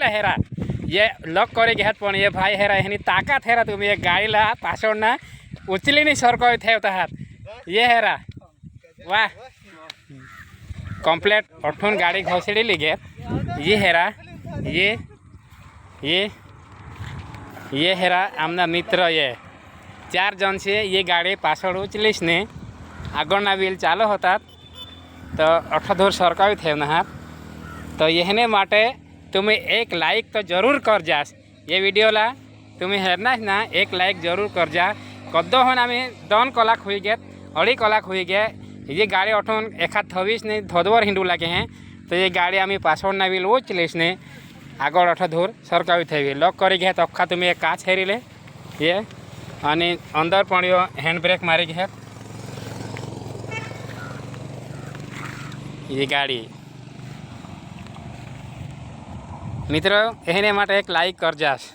हेरा ये लॉक करे घेत पण ये भाई हेरा ह्यानी ताकद हेरा तुम्ही एक गाडीला पासोडना उचलीने सरकवत ठेवता आहात ये हेरा वाह कम्प्लीट उठून गाडी घोसडीली घेत ये हेरा ये हेरा आमना मित्र ये 4 जन से ये गाडी पासोड उचलीस ने आगळना व्हील चालू होतात तो अठधूर सरकावी ठेवना आहात तो येहने माटे तुम्हें एक लाइक तो जरूर कर जास ये वीडियोला तुम्हें हेरनास ना एक लाइक जरूर कर जा कद्दो होन आम्ही 2 कलाक हुई गेत 2.5 कलाक हुई गे ये गाड़ी उठून एखाद थवीस ने धोदवर हिंडू लगे हैं तो ये गाड़ी आम्ही पासवर्ड व्हील उचलीस ने आगळ अठधूर सरकावी थेवी लॉक करी घेत अख्खा तुम्हें एक काच हेरी ले ये आणि अंदर पण यो हैंड ब्रेक मारी घेत ये गाड़ी मित्रों एहने माटे एक लाइक कर जास।